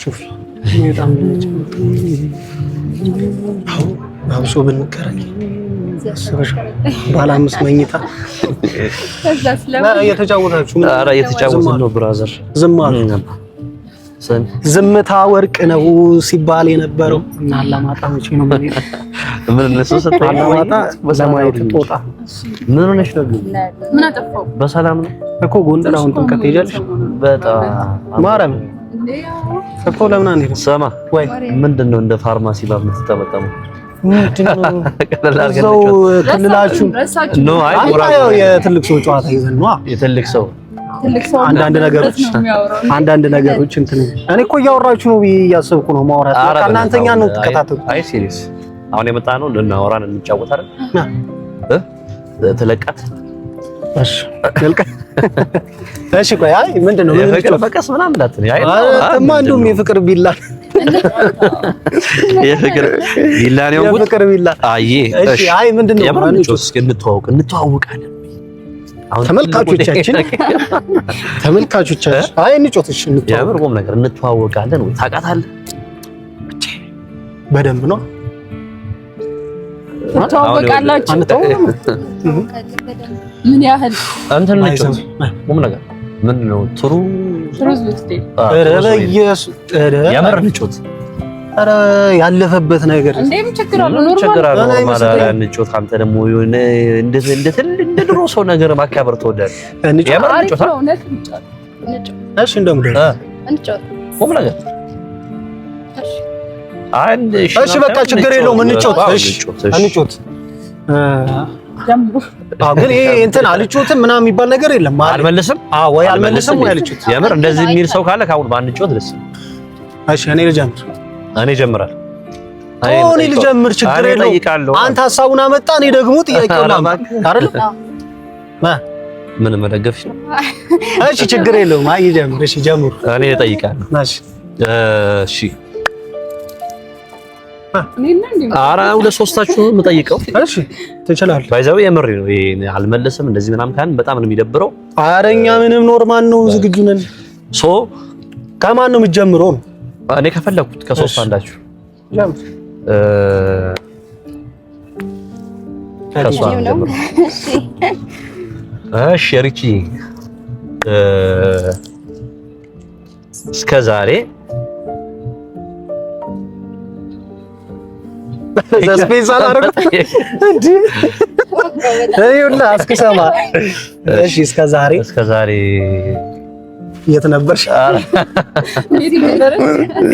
ሹፍ በጣም አብሶ ብንከራይ ባለ 5 መኝታ እየተጫወታችሁ ኧረ እየተጫወትን ነው ብራዘር። ዝምታ ወርቅ ነው ሲባል የነበረው እና አላማጣ መቼ ነው ምን እነሱ ሰጠኝ አላማጣ ለማየት ጦጣ ምን ሆነሽ ነው? ምን አጠፋው? በሰላም ነው እኮ ጎንደር አሁን ጥምቀት ሄጃለሽ? በጣም ማረም እኮ ለምን አንዴ ሰማ ወይ ምንድነው እንደ ፋርማሲ ባብ የምትጠመጠመው? ምንድነው እዛው ክልላችሁ ነው? አይ ያው የትልቅ ሰው ጨዋታ ይዘን ነው የትልቅ ሰው አንዳንድ ነገሮች እንትን እኔ እኮ እያወራችሁ ነው እያሰብኩ ነው ማውራት እናንተኛ ነው ተከታተሉ። አይ ሲሪየስ አሁን የመጣ ነው ልናወራን እንጫወት አይደል? ተለቀት እሺ ተለቀት እሺ ቆይ አይ ምንድነው የፍቅር ፈቀስ ምናምን እንዳትነኝ። አይ እንደውም የፍቅር ቢላ ነው የፍቅር ቢላ አይ እሺ አይ ምንድነው እንተዋወቃለን። አሁን ተመልካቾቻችን አይ እንጮትሽ የምርም ነገር እንተዋወቃለን ወይ ታውቃታለህ? በደንብ ነው ተዋወቃላችሁ። ምን ያህል አንተን ልጅ ምን ነገር ምን ነው ትሩዝ ልትዴ ረበየስ ያመር ልጆት አረ ያለፈበት ነገር እንደም ችግር አለ ኖርማል እንጮት አንተ ደግሞ እንደ ድሮ ሰው ነገር ማካበር ተወዳል ያመር ልጆት እሺ እንደምደ እንጮት ምን ነገር እሺ በቃ ችግር የለውም እንጮት እሺ እንጮት ግን ይሄ እንትን አልጮትም ምናምን የሚባል ነገር የለም። አልመለስም ወይ አልመለስም ወይ አልጮት ያምር እንደዚህ የሚል ሰው ካለ ካሁን ባንጮት ደስ። እሺ እኔ ልጀምር እጀምራለሁ። እኔ ልጀምር ችግር የለውም። አንተ ሐሳቡን አመጣ እኔ ደግሞ ጥያቄውን አይደል ምን መደገፍሽ ነው? እሺ ችግር የለውም። አይ ይጀምር። እሺ ጀምሩ። እኔ እጠይቃለሁ። እሺ ኧረ ሁለት ሶስታችሁ ነው የምጠይቀው። እሺ ትችላለህ። ባይዛው የምር ነው ይሄ አልመለስም እንደዚህ ምናምን ካን በጣም ነው የሚደብረው። ኧረ እኛ ምንም ኖርማል ነው ዝግጁ ነን። ከማን ነው የምትጀምረው ነው? እኔ ከፈለኩት ከሶስት አንዳችሁ ጀምር። እሺ ሪቺ እስከ ዛሬ ዘስፔስ አላረኩት እንዴ አይውላ እስከሰማ እሺ እስከ ዛሬ የት ነበርሽ?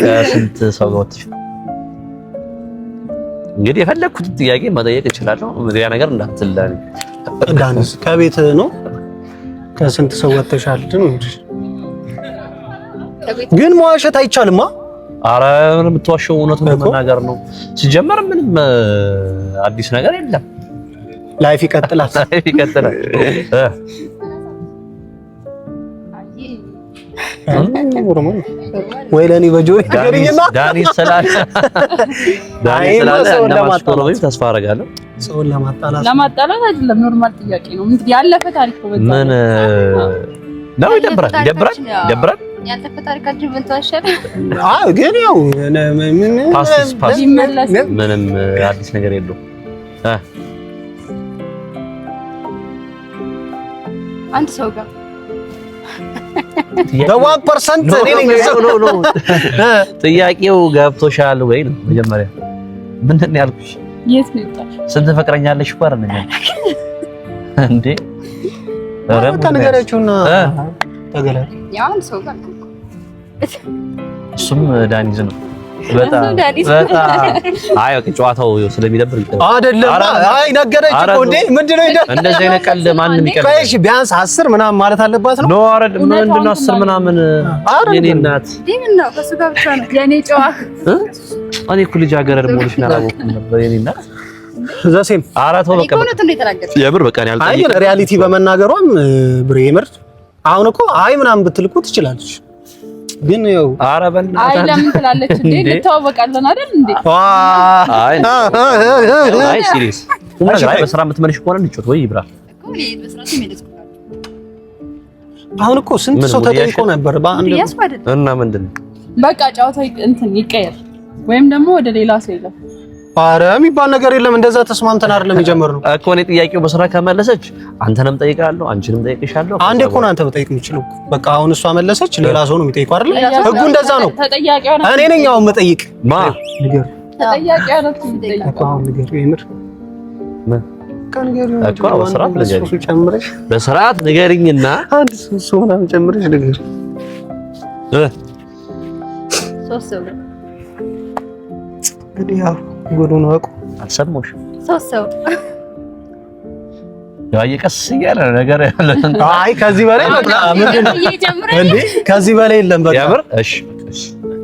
ከስንት ሰው ጋር ወጥተሽ? እንግዲህ የፈለኩት ጥያቄ መጠየቅ እችላለሁ። ያ ነገር እንዳትልላኝ ዳንስ ከቤት ነው። ከስንት ሰው ወጥተሻል? ግን መዋሸት አይቻልማ። አረ የምትዋሸው እውነቱን መናገር ነው። ሲጀመር ምንም አዲስ ነገር የለም። ላይፍ ይቀጥላል። ወይ ለኔ በጆሪ ዳኒ ሰላም ለማስቆም ተስፋ አደርጋለሁ። ሰውን ለማጣላት አይደለም፣ ኖርማል ጥያቄ ነው። እንግዲህ ያለፈ ታሪክ ነው። ምን ነው ይደብራል። ያለፈ ታሪካችን ምን ተዋሸለ? ግን ያው ምንም አዲስ ነገር የለውም። አንድ ሰው ጋር በዋን ፐርሰንት ነው ጥያቄው ገብቶሻል ወይ ነው መጀመሪያ ምንድን ነው ያልኩሽ? የት ነው የወጣሽ? ስንት ፍቅረኛለሽ እኮ አይደል እንዴ? ተነገረችውና ተገላል። ያው አንድ ሰው ጋር እሱም ዳኒዝ ነው። በጣም አይ ኦኬ ጨዋታው ስለሚደብር አይደለም። አይ ነገረች እኮ እንዴ ምንድነው እንደዚህ አይነት ቀልድ ማንንም ይቀርባል። እሺ ቢያንስ 10 ምናምን ማለት አለባት ነው። ኖ አረድ ምንድነው 10 ምናምን የኔ እናት ምንድነው ከሱ ጋር ብቻ ነው የኔ ጨዋ እኔ እኮ ልጅ አገረድ ሞልሽ አላወኩም ነበር የኔ እናት ዘሴም አራተው በቃ የምር በቃ ያልጠይቅ አይ ሪያሊቲ በመናገሯም ብሬመር አሁን እኮ አይ ምናምን ብትልኩ ትችላለች። ግን ያው አረበን አይ ለምን ትላለች እንዴ? እንተዋወቃለን አይደል እንዴ? አይ ሲሪየስ በስራ የምትመልሽ ከሆነ እንጮት ወይ ይብራ አሁን እኮ ስንት ሰው ተጠይቆ ነበር በአንድ እና ምንድነው በቃ ጨዋታው እንትን ይቀየር ወይም ደግሞ ወደ ሌላ ሰው ይላል። ኧረ የሚባል ነገር የለም። እንደዛ ተስማምተን አይደለም የጀመርነው እኮ እኔ ጥያቄው በስራ ከመለሰች አንተንም ጠይቃለሁ አንቺንም ጠይቅሻለሁ። አንዴ እኮ ነው አንተ መጠየቅ የምችለው። በቃ አሁን እሷ መለሰች ሌላ ሰው ነው የሚጠይቀው አይደል? ህጉ እንደዛ ነው። ተጠያቂው ነው እኔ ነኝ አሁን መጠይቅ ንገር ተጠያቂው ነው የሚጠይቀው። አሁን ንገር የምር እኮ በስርዓት ንገሪኝና አንድ ሰው ምናምን ጨምረሽ ንገር። ሶስት ሰው እንግዲህ ያው ጉዱን ወቁ። አልሰማሁሽም። ሶስት ሰው ያው እየቀስ እያለ ነገር ያለ አይ ከዚህ በላይ በቃ ምንድን ነው እንዴ? ከዚህ በላይ የለም በቃ ያምር። እሺ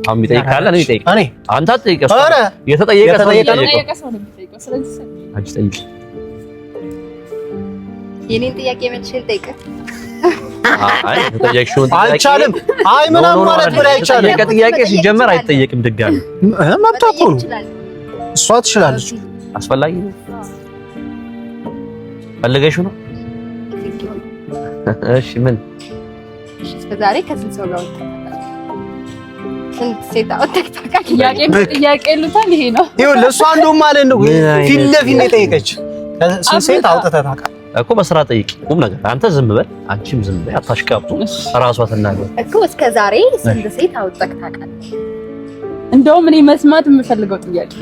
አሁን የሚጠይቅ ካለ እኔ እጠይቅ። እኔ አንተ አትጠይቀስ። ኧረ የተጠየቀ ሰው ነው የሚጠይቀው። ስለዚህ አንቺ ጠይቂ። የኔን ጥያቄ መልሼ ልጠይቅ? አይ ተጠየቅሽውን ጥያቄ አይቻልም። አይ ምናምን ማለት በላይ አይቻልም። ጥያቄ ሲጀመር አይጠየቅም ድጋሚ። መብቷ እኮ ነው። እሷ ትችላለች። አስፈላጊ ነው። ፈልገሽው ነው? እሺ ምን? እሺ እስከ ዛሬ ከስንት ሰው ጋር ወጣ? ስንት ሴት አወጣክ? ጥያቄ ልታል ይሄ ነው። ይኸውልህ እሷ እንደውም ማለት ነው ፊት ለፊት ነው የጠየቀች። ስንት ሴት አውጥተህ ታውቃለህ? እኮ በስራ ጠይቂ። ቁም ነገር አንተ ዝም በል፣ አንቺም ዝም በል። አታሽቃብጡ። እራሷ ትናገር እኮ እስከ ዛሬ ስንት ሴት አወጣክ ታውቃለህ? እንደውም እኔ መስማት የምፈልገው ጥያቄ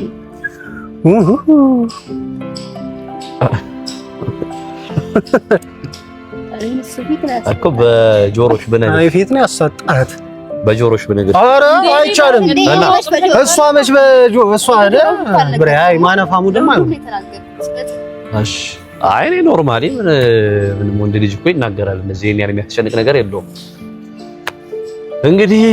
እኮ በጆሮሽ በነገር አይ ፊት ነው ያሳጣት። በጆሮሽ በነገር ኧረ አይቻልም። እሷ መች እሷ አይደል ብሬ አይ ማነፋሙ ደግሞ አይሆን። እሺ አይ እኔ ኖርማሊ ምንም ወንድ ልጅ እኮ ይናገራል። እንደዚህ የኔ ያለ የሚያስጨንቅ ነገር የለውም። እንግዲህ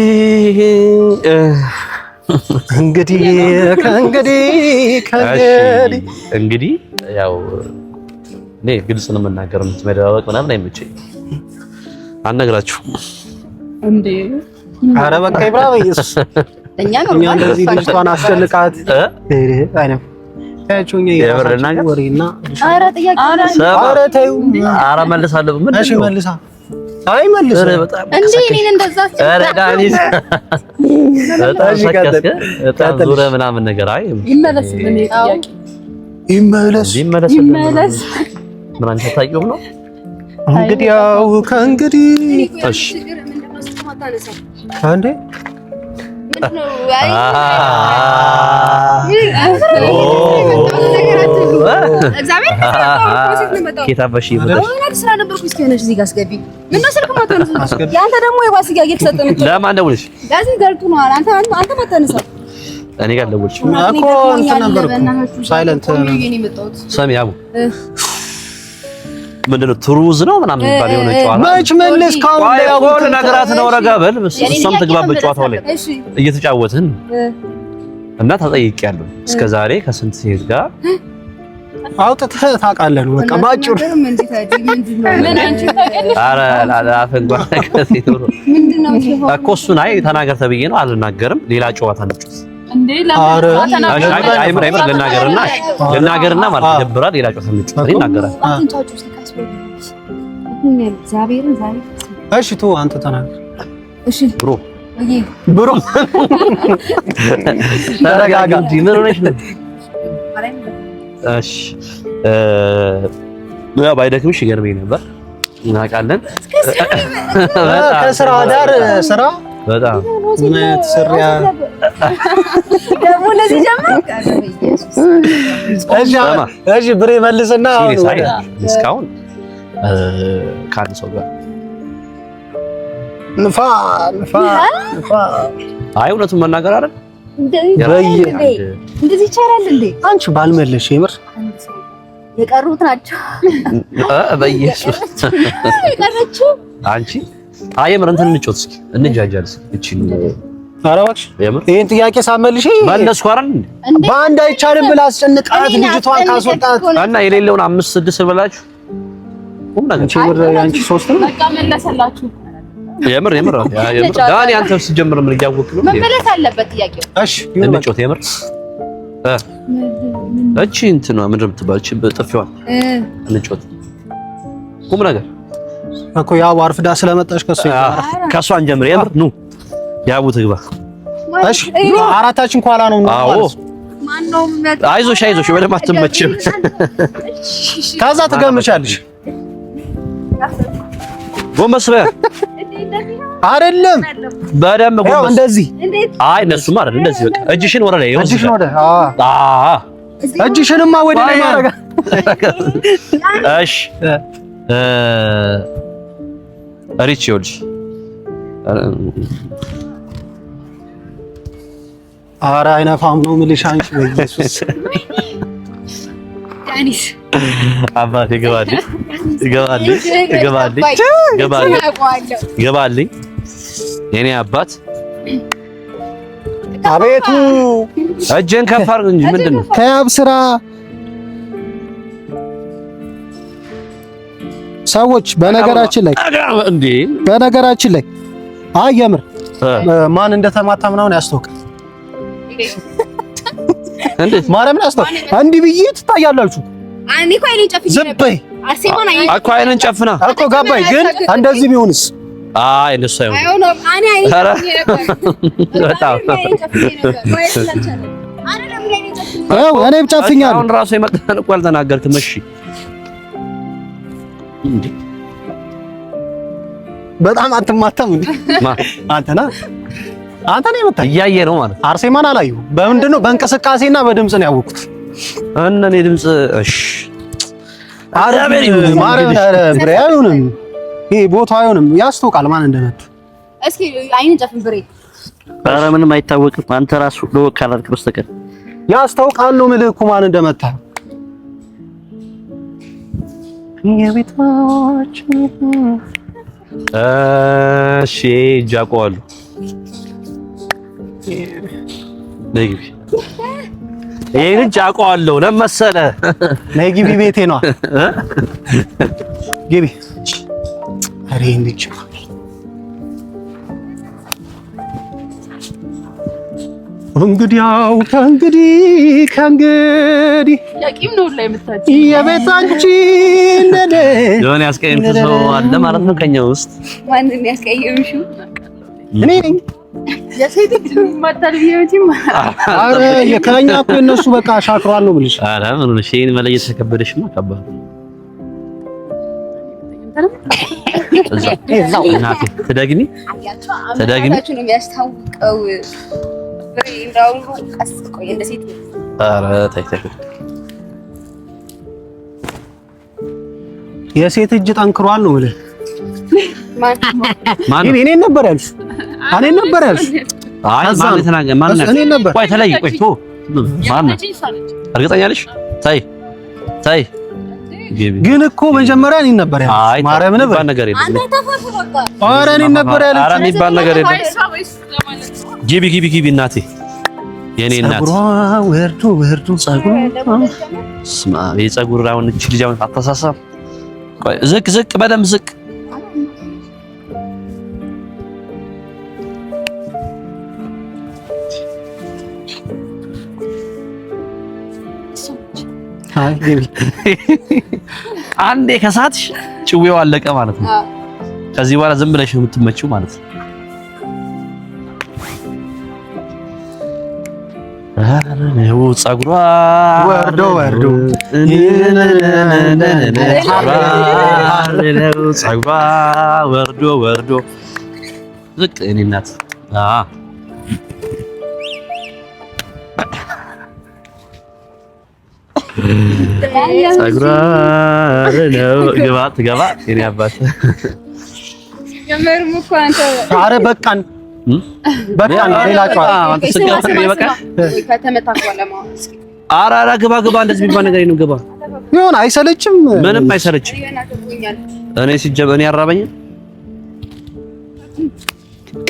እንግዲህ ያው እኔ ግልጽ ነው የምናገር። የምትመደባበቅ ምናምን አይመቸኝም። አልነግራችሁም እንዴ? ኧረ በቃ ይብራ በኢየሱስ እኛ እንደዚህ ልጅቷን አስጨንቃት አይነም ታቹኝ የበረና ወሬና ኧረ ጥያቄ ኧረ ተይው። ኧረ መልሳለሁ። ምን እሺ መልሳ አይ መልስ በጣም እንዴ እኔን እንደዛ ኧረ ዳኒስ በጣም ዙረ ምናምን ነገር አይ ይመለስልኝ ጥያቄ ይመለስ ምን አንተ ታውቂው ነው እንግዲህ ያው ከእንግዲህ እሺ አንዴ ኬታበሽ ለማን ደውልሽ? እኔ ጋር ደውልሽ እኮ እንትን ነበር ሳይለንት ሰሚ አቡ ምንድነው ትሩዝ ነው ምናምን የሚባል የሆነ ጨዋታ መች መልስ ካሁን ላይ ያው ነገራት ነው ረጋበል እሷም ትግባበት ጨዋታው ላይ እየተጫወትን እና ተጠይቄያለሁ። እስከ ዛሬ ከስንት ሴት ጋር አውጥተህ ታውቃለህ? በቃ ባጭሩ ምን አንቺ ታውቂያለሽ? ኧረ አፈንጓ ከሴት ነው ምንድነው እኮ እሱን አይ ተናገር ተብዬ ነው አልናገርም። ሌላ ጨዋታ እንጫወት እንዴ ልናገርና ማለት ይደብራል። ሌላ ጨዋታ እንጫወት ይናገራል። እሺ ቶ አንተ ተናገር። እሺ ብሮ ተረጋጋ እንጂ ምን ሆነሽ ነው? እሺ ባይደክምሽ ይገርመኝ ነበር። እናውቃለን ከስራ ዳር ስራ በጣም ምን ተሰሪያ ደግሞ ለዚህ ጀምሮ እሺ ብሬ መልስና እስካሁን ከአንድ ሰው ጋር ንፋ አይ እውነቱን መናገር አይደል እንደዚህ ይቻላል እንዴ? አንቺ ባልመለሽ የምር የቀሩት ናቸው። በኢየሱስ የቀረችው አንቺ የምር እንትን እንጫወት እስኪ እንጃጃል እስኪ እቺ ኧረ እባክሽ ይሄን ጥያቄ ሳመልሽ መለስኩ አይደል በአንድ አይቻልም ብላ አስጨንቃት ልጅቷን ካስወጣት እና የሌለውን 5-6 ብላችሁ ቁም ነገር አንቺ 3 ነው በቃ መለሰላችሁ። የምር ዳኒ አንተ ሲጀምር ምን እያወቅህ ነው? መመለስ አለበት ጥያቄው። እሺ እንጫወት የምር እቺ እንትን ነው ምንድን ነው የምትባል? እቺ በጥፊዋን እንጫወት ቁም ነገር እኮ ያው አርፍዳ ስለመጣሽ ከሷ እንጀምር። የምር ኑ ያቡ ትግባ። እሺ አራታችን ኋላ ነው። አዎ አይዞሽ ወደ ማትመችም ከዛ ትገምቻለሽ። ጎንበስ በይ አይደለም በደንብ ጎንበስ እንደዚህ። አይ እነሱማ አይደል እንደዚህ በቃ እጅሽን ወደ ላይ እጅሽን ወደ እጅሽንማ ወደ ላይ ማረጋ። እሺ ሪች ይኸውልሽ ኧረ አይነፋም ነው የምልሽ አንቺ በኢየሱስ ዳኒስ አባቴ ገባልኝ የኔ አባት አቤቱ እጄን ከፍ አድርግ እንጂ ምንድነው ከያብ ስራ ሰዎች በነገራችን ላይ አይ የምር ማን እንደተማታ ምናምን ያስተውቃል እንዴ ማርያምን ያስተውቃል እንዲህ ብዬ ትታያላችሁ እኔ እኮ አይኔን ጨፍኜ ነበር አርሴማን እኮ አይኔን ጨፍና እኮ ገባኝ ግን እንደዚህ ቢሆንስ አይ እንደሱ አይሆንም እኔ አይኔን ጨፍኜ ነበር በጣም እኔም ጨፍኛለሁ አሁን ራሱ የመጣን እኮ አልተናገርክም እሺ እንዴ በጣም አትማታም እንዴ አንተና አንተ ነው የመጣ እያየ ነው ማለት አርሴማን አላዩ በምንድነው በእንቅስቃሴና በድምጽ ነው ያወቁት እኔ ድምጽ እሺ አረበሪ ማረን አይሆንም ይሄ ቦታ አይሆንም ያስተውቃል ማን እንደመጣ እስኪ አይኔን ጨፍን ብሬ ኧረ ምንም አይታወቅም አንተ ራሱ ለወካላልክ በስተቀር ያስተውቃል ነው ምልኩ ማን እንደመጣ የቤታች እሺ ጃቆሉ ነግቢ ይሄን ጃቆሉ ለመሰለ ነግቢ ቤቴ ነው ግቢ አሬ እንዴት እንግዲያው ከእንግዲህ ያቂም ነው ላይ መጣች የቤታችን ነደ ጆን ያስቀየምሽ ሰው አለ ማለት ነው ከኛ ውስጥ ማንንም ያስቀየምሽው እኔ ነኝ የሴት ማታል ቢዮቲም አረ የከኛ እኮ እነሱ በቃ ሻክሯል ነው ብልሽ አረ ምን ነው ሼን መለየት ተከበደሽማ ከባድ እዛው እናቴ ተደግሚ አያቸው ነው የሚያስታውቀው እንደው ቀስ ቆይ እንደ ሴት አረ ታይ የሴት እጅ ጠንክሯል ነው ብለህ ማን እኔ ነበር ያልሽ አይ ማን ተናገ ማን ነበር ቆይ ተለይ ቆይ ቶ ማን እርግጠኛ ነሽ ታይ ግን እኮ መጀመሪያ እኔ ነበር ያልሽ ማርያም ነበር ነገር የለም አንተ ተፈፉ በቃ ኧረ እኔ ነበር ያልሽ ኧረ የሚባል ነገር የለም ግቢ እናቴ የኔ እናት ወርዱ ጸጉሯ ስማ የጸጉር አሁን እቺ ልጅ አሁን አታሳሳም ቆይ ዝቅ በደምብ ዝቅ አንዴ ከሳትሽ ጭዌው አለቀ ማለት ነው ከዚህ በኋላ ዝም ብለሽ ነው የምትመጪው ማለት ነው አረነው ጸጉሯ ወርዶ አረነው ጸጉሯ ወርዶ ዝቅ እኔ እናት ጸጉሯ አረነው ገባ የኔ አባት የመርሙ እኮ አንተ ኧረ በቃን ሌላ ጨዋታ አንተ ስጋት ይበቃ ከተመታኳለ ማለት አራራ ግባ እንደዚህ የሚባል ነገር ነው ግባ ይሁን አይሰለችም ምንም አይሰለችም እኔ ሲጀበን ያራበኝ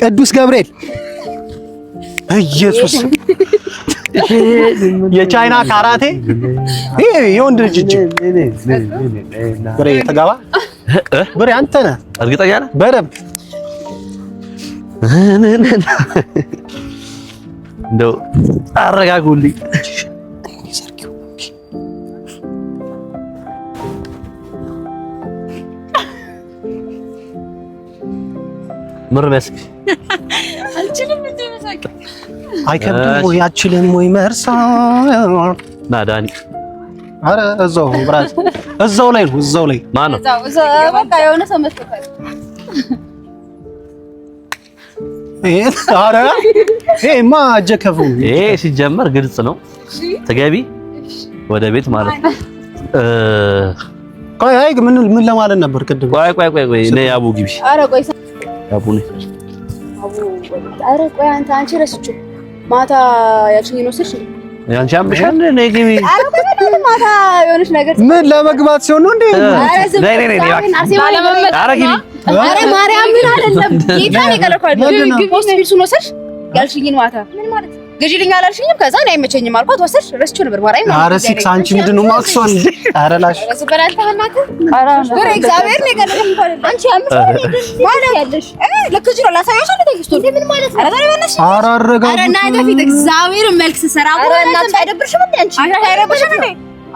ቅዱስ ገብርኤል ኢየሱስ የቻይና ካራቴ ይሄ የወንድ ልጅ ብሬ ተጋባ ብሬ አንተ ነህ እርግጠኛ ነህ በደምብ እንደው አረጋጉልኝ ምር መስክ አልችልም እንዴ መሳቅ አይከብድም ወይ አችልም ወይ መርሳት ናዳኒ አረ እዛው ብራስ እዛው ላይ ነው እዛው ላይ ማን ነው እዛው በቃ የሆነ ሰው መስሎታል አረ ይሄማ አጀከፉ ይሄ ሲጀመር ግልጽ ነው ተገቢ ወደ ቤት ማለት ነው ቆይ አይ ምን ለማለት ነበር ቅድም ቆይ ነይ አቡ ግቢ አረ ቆይ አቡ ነይ አረ ቆይ አንቺ ረስችው ማታ ያቺን ነው ስልሽ ያንቺ አምሻል ነይ ግቢ አረ ቆይ ማታ የሆነች ነገር ምን ለመግባት ሲሆን ነው እንዴ አረ ግቢ አረ ማርያም ምን አይደለም ጌታን ይቀለኳል ፖስት ቢልሱ ነው ስልሽ ያልሽኝን ማታ ምን ማለት ግዢልኝ አላልሽኝም ከዛ ነው አይመቸኝም አልኳት ወሰድሽ ረስቼው ነበር ማርያም አረ ሲክስ አንቺ ምንድነው ማክሷን አረ ላሽ በላንተ በእናትህ አረ እግዚአብሔር ነው የቀለለኝ አንቺ አምስት ማለት ያለሽ ልክ ነው ላሳየሽ አንተ ተግስቶ ምን ማለት ነው አረ በእናትሽ አረ አረጋ አረ እና ፊት እግዚአብሔር መልክ ሰራ አረ እናንተ አይደብርሽም እንዴ አንቺ አይደብርሽም እንዴ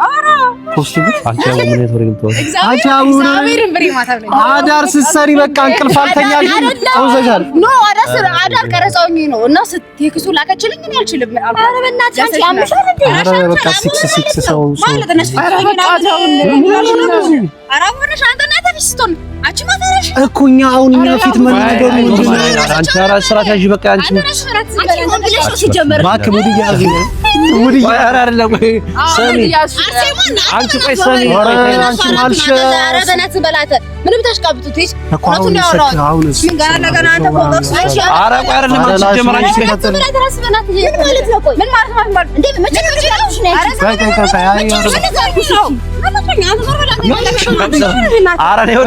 አረ ፖስት ቢል አንቺ አቡ ምን ተወርግም ተወር አንቺ አቡ እግዚአብሔርን ብሪ ማታ ነው አዳር ስትሰሪ በቃ እንቅልፍ አልተኛልሽ ተውዘሻል ኖ አዳር ቀረጻውኝ ነው እና ቴክስቱ ላከችልኝ እኔ አልችልም አረ በእናትሽ አንቺ አምሻል እንዴ አረ በቃ ሲክስ ሰው ማለት እነሱ አረ ወረሽ አንተ እና ተፊስቶን አንቺ ማታረሽ እኮ እኛ አሁን እኛ ፊት ምን ነገሩ ምንድነው አንቺ አራስ ስራ ታጂ በቃ አንቺ ባክ ሙዲ ያዝ ሙዲ አረ አይደለም ሰሚ አንቺ ቆይ ሰሚ አንቺ ማልሽ አረ በእናትህ በላተ ምንም ታሽቃብጡት እሺ እውነቱን ያወራው ምን ጋር ለገና አንተ ፎቶስ አረ ቆይ አይደለም አንቺ ጀመራሽ ምን ማለት ነው ቆይ ምን ማለት እንዴ መቼ አረ ነው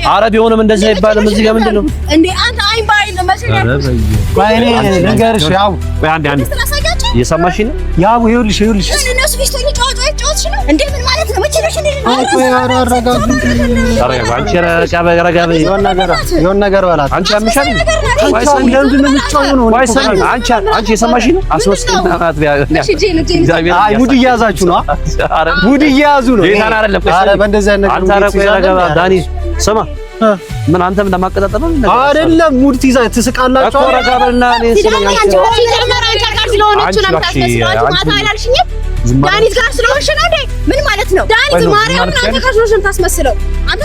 አረ ቢሆንም እንደዚህ አይባልም እዚህ ጋር ምንድነው እንዴ አንተ አይን ባይን ነው ባይኔ ነገርሽ ያው አንዴ እየሰማሽ ነው ያው ይኸውልሽ እነሱ ፊስቶኝ ጫወት ነው እንዴ ምን ማለት ነው መቼ ነው አንቺ ረጋ የሆነ ነገር በላት አንቺ አምሻል ለምንድን ነው የምትጫወው ነው አንቺ የሰማሽ ነው አስወስደና አይ ሙድ እያያዛችሁ ነው ሙድ እያያዙ ነው ጌታን አይደለም ኧረ በእንደዚህ አይነት አንተ ረጋ ዳኒ ስማ ምን አንተም ለማቀጣጠል ነው አይደለም ሙድ ትስቃላችሁ ረጋ በልና እኔ ዳኒት ጋር ስለሆንሽ ነው እንዴ ምን ማለት ነው ዳኒት ማርያም አንተ ጋር ስለሆንሽ ታስመስለው አንተ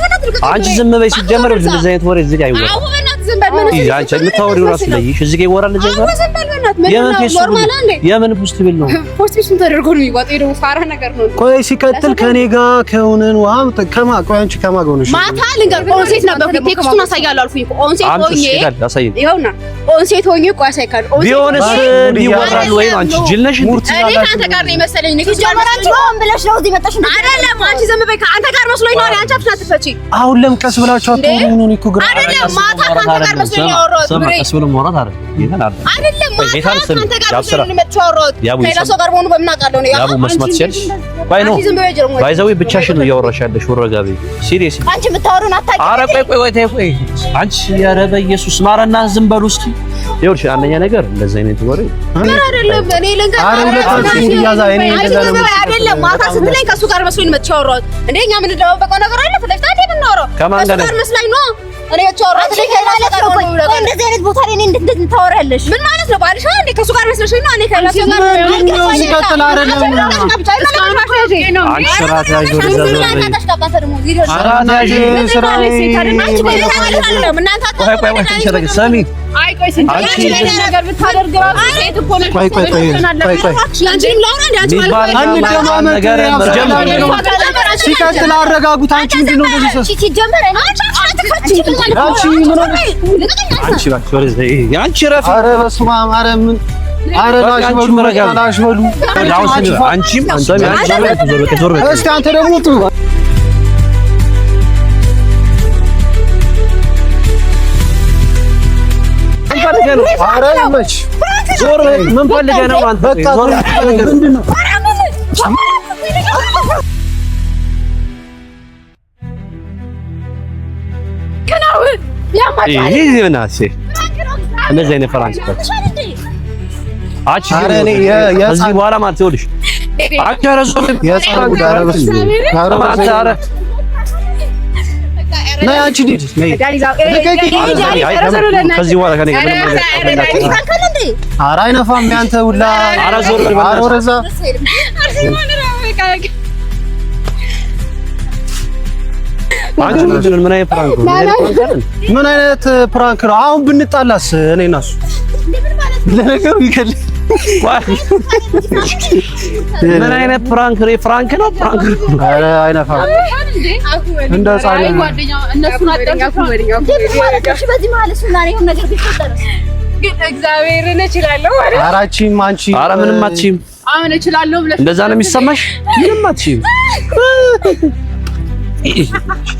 አንቺ ዝም በይ ሲጀመር እንደዚህ አይነት ወሬ እዚህ ጋር አይወራም አዎ በእናትህ ዝም በል ምን አንቺ የምታወሪው ራሱ ለይሽ እዚህ ጋር ይወራል እዚህ ጋር የምን ፖስት ቢል ነው ፖስት ቢል ተደርጎ ነው የሚዋጠው ደግሞ ፋራ ነገር ነው ቆይ ሲቀጥል ከኔ ጋር ከሆነን ውሃም ቆይ አንቺ ከማን ጋር ነሽ ማታ ልንገር ኦንሴት ነበር ቴክስቱን አሳያለሁ አልኩኝ እኮ ኦንሴት ሆኜ ይኸውና ኦንሴት ሆኜ ቆይ አሳይካለሁ ቢሆንስ ይወራል ወይ አንቺ ጅል ነሽ እኔ ከአንተ ጋር ነው የመሰለኝ ጀመራችሁ ብለሽ ነው እዚህ መጣሽ አይደለም አንቺ ዝም በይ ከአንተ ጋር መስሎኝ ነው አንቺ አፍና ትፈቺ አሁን ለምን ቀስ ብላችሁ አትሆኑ ነው እኮ ግራ አይደለም ማታ ከአንተ ጋር መስሎኝ ያወራሁት ሰማ ቀስ ብሎ ማውራት አይደለም ማታ ከአንተ ጋር መስሎኝ ነው ያወራሁት ከሌላ ሰው ጋር ሆኖ በምን አውቃለሁ ነው ያቡ መስማት ትችያለሽ ባይ ነው ባይዘው ብቻሽን ነው እያወራሽ ያለሽ ወረጋቢ ሲሪየስ አንቺ የምታወሩን አታውቂም ኧረ ቆይ አንቺ ኧረ በኢየሱስ ማረና ዝም በሉ እስኪ ይኸውልሽ አንደኛ ነገር እንደዚህ አይነት ወሬ አይደለም እኔ ልንገር ኧረ ሁለታችሁ እንዲያዛ እኔ አይደለም ማታ ስትለኝ ከሱ ጋር መስሎኝ ነው ያወራሁት እንደኛ ምን እንደው ነገር አለ ፍለፍታ እንዴ ምን ነው ከማን ጋር መስሎኝ ነው እኔ ያወራሁት እንደዚህ አይነት ቦታ ላይ እንዴት ታወራለሽ ምን ማለት ነው ባልሽ እንዴ ከሱ ጋር መስሎሽ ነው እኔ ከላሱ ጋር ሲቀጥል አይደለም አንቺ ስራት ያዥ ሰሚ ሲቀጥል አረጋጉት አንቺ ምንድን ነው እንደዚህ ሲጀመር አንቺ አንቺ ረፍ ኧረ በስመ አብ ኧረ ምን ኧረ ላሽ በሉ አንቺም እስኪ አንተ ደግሞ ጥሩ ኧረ ይመች ዞር ምን ፈልገህ ነው አንተ በቃ ምንድን ነው ይሄ ምን አሴ እንደዚህ አይነት ፈራንስ ኧረ እኔ ከዚህ በኋላ ማለት ይኸውልሽ አንቺ አረዞት የጻን ጉዳረበስ ኧረ ነይ አንቺ ልጅ ነይ ከዚህ በኋላ ከኔ ጋር ኧረ አይነፋም ያንተ ሁላ ኧረ ዞር ኧረ ወረዛ አንቺ ምን አይነት ፕራንክ ነው? ምን አይነት ፕራንክ ነው? አሁን ብንጣላስ እኔ እና እሱ ለነገሩ ይከል ምን አይነት ፕራንክ ነው? ፍራንክ ነው ፕራንክ ነው? ኧረ አይነፋም እንደ ጻለ ጓደኛው እነሱን አጣጣፉ በዚህ መሀል እሱ እና እኔ የሆነ ነገር ቢፈጠርስ ግን እግዚአብሔርን እችላለሁ ማለት ኧረ አንቺም አንቺ ኧረ ምንም አትችይም። አሁን እችላለሁ ብለሽ እንደዛ ነው የሚሰማሽ? ምንም አትችይም።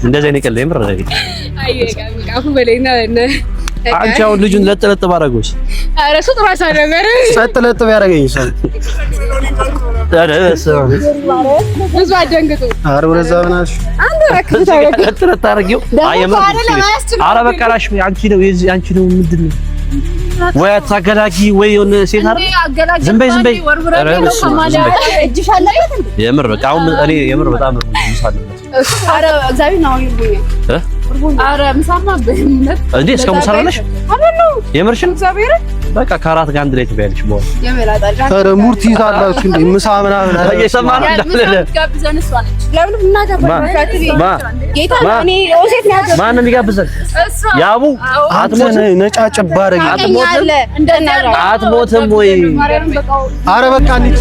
እንደዛ ነው ቀለኝ ምረደ አፉ በለኝና አንቺ አሁን ልጁን ለጥለጥ ባረገውስ? ኧረ እሱ ጥሩ ሰው ነበር። ሰጥለጥ ቢያደርገኝ ሰው ብዙ አደንግጡ። ኧረ ወደዛ ብናሽ አንተ ረክታ ለጥለጥ አድርጌው አየመ ኧረ በቃ ላሽ አንቺ ነው የዚህ አንቺ ነው ምንድን ነው ወይ አታገላጊ ወይ የሆነ ሴት አይደል? ዝም በይ ዝም በይ። እጅሽ አለበት እንዴ? የምር በቃ አሁን እኔ የምር በጣም ምሳሌ ነው። ኧረ እግዚአብሔር ነው ይርቡኝ ኧረ ምሳማ በእምነት እንዴ እስከ ምሳሌ ነሽ? የምርሽን እግዚአብሔር በቃ ከአራት ጋር አንድ ላይ ትበያለሽ። በኋላ የመላጣል ኧረ ሙርት ይዛላችሁ እንዴ ምሳ ምናምን እየሰማን እንዳለ ጋብዘን እሷ ነች። ለምን እናገባሽ? ጌታ እኔ ኦሴት ነው ያገባሽ። ማን ነው የሚጋብዘን? ያቡ አትሞት ነጫጭባ አደረገኝ። አትሞትም ወይ? ኧረ በቃ እንሂድ